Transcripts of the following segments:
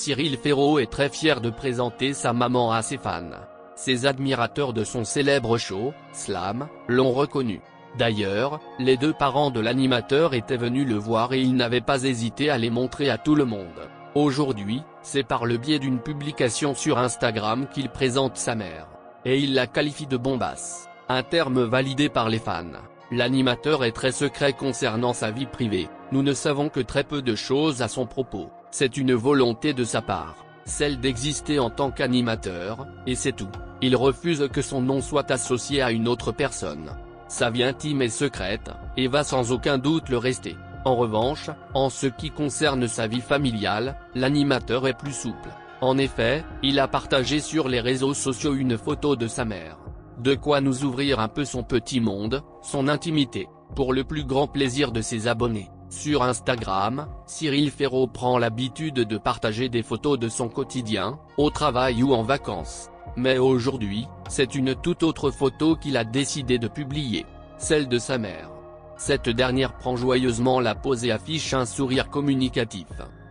Cyril Ferraud est très fier de présenter sa maman à ses fans. Ses admirateurs de son célèbre show, Slam, l'ont reconnu. D'ailleurs, les deux parents de l'animateur étaient venus le voir et il n'avait pas hésité à les montrer à tout le monde. Aujourd'hui, c'est par le biais d'une publication sur Instagram qu'il présente sa mère. Et il la qualifie de bombasse, un terme validé par les fans. L'animateur est très secret concernant sa vie privée, nous ne savons que très peu de choses à son propos, c'est une volonté de sa part, celle d'exister en tant qu'animateur, et c'est tout. Il refuse que son nom soit associé à une autre personne. Sa vie intime est secrète, et va sans aucun doute le rester. En revanche, en ce qui concerne sa vie familiale, l'animateur est plus souple. En effet, il a partagé sur les réseaux sociaux une photo de sa mère. De quoi nous ouvrir un peu son petit monde, son intimité, pour le plus grand plaisir de ses abonnés. Sur Instagram, Cyril Ferraud prend l'habitude de partager des photos de son quotidien, au travail ou en vacances. Mais aujourd'hui, c'est une toute autre photo qu'il a décidé de publier, celle de sa mère. Cette dernière prend joyeusement la pose et affiche un sourire communicatif.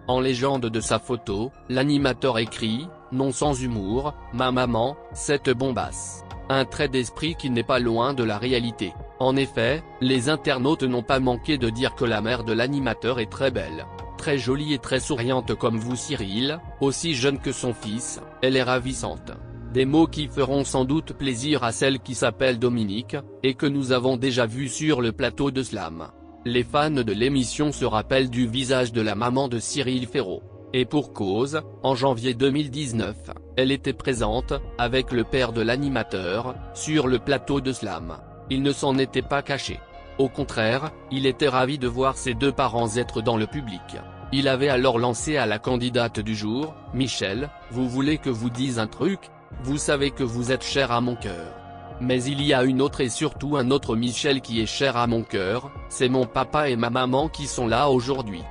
En légende de sa photo, l'animateur écrit, non sans humour, « Ma maman, cette bombasse ». Un trait d'esprit qui n'est pas loin de la réalité. En effet, les internautes n'ont pas manqué de dire que la mère de l'animateur est très belle. Très jolie et très souriante comme vous Cyril, aussi jeune que son fils, elle est ravissante. Des mots qui feront sans doute plaisir à celle qui s'appelle Dominique, et que nous avons déjà vue sur le plateau de Slam. Les fans de l'émission se rappellent du visage de la maman de Cyril Ferraud. Et pour cause, en janvier 2019, elle était présente, avec le père de l'animateur, sur le plateau de Slam. Il ne s'en était pas caché. Au contraire, il était ravi de voir ses deux parents être dans le public. Il avait alors lancé à la candidate du jour, « Michel, vous voulez que vous dise un truc ? Vous savez que vous êtes cher à mon cœur. Mais il y a une autre et surtout un autre Michel qui est cher à mon cœur, c'est mon papa et ma maman qui sont là aujourd'hui. »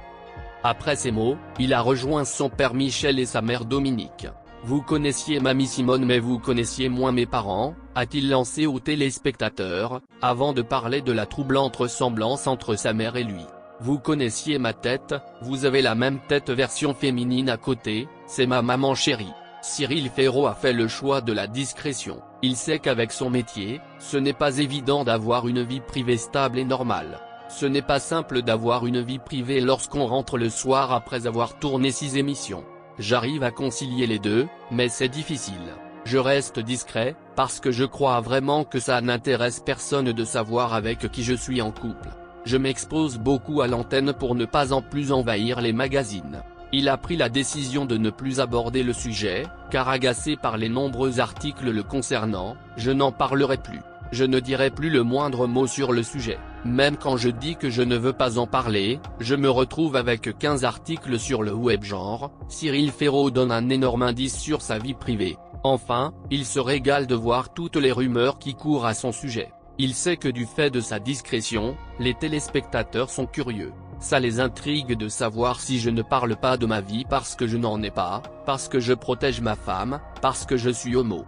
Après ces mots, il a rejoint son père Michel et sa mère Dominique. « Vous connaissiez Mamie Simone mais vous connaissiez moins mes parents », a-t-il lancé aux téléspectateurs, avant de parler de la troublante ressemblance entre sa mère et lui. « Vous connaissiez ma tête, vous avez la même tête version féminine à côté, c'est ma maman chérie. » Cyril Ferraud a fait le choix de la discrétion. Il sait qu'avec son métier, ce n'est pas évident d'avoir une vie privée stable et normale. Ce n'est pas simple d'avoir une vie privée lorsqu'on rentre le soir après avoir tourné 6 émissions. J'arrive à concilier les deux, mais c'est difficile. Je reste discret, parce que je crois vraiment que ça n'intéresse personne de savoir avec qui je suis en couple. Je m'expose beaucoup à l'antenne pour ne pas en plus envahir les magazines. Il a pris la décision de ne plus aborder le sujet, car agacé par les nombreux articles le concernant, je n'en parlerai plus. Je ne dirai plus le moindre mot sur le sujet. Même quand je dis que je ne veux pas en parler, je me retrouve avec 15 articles sur le web genre, Cyril Ferraud donne un énorme indice sur sa vie privée. Enfin, il se régale de voir toutes les rumeurs qui courent à son sujet. Il sait que du fait de sa discrétion, les téléspectateurs sont curieux. Ça les intrigue de savoir si je ne parle pas de ma vie parce que je n'en ai pas, parce que je protège ma femme, parce que je suis homo.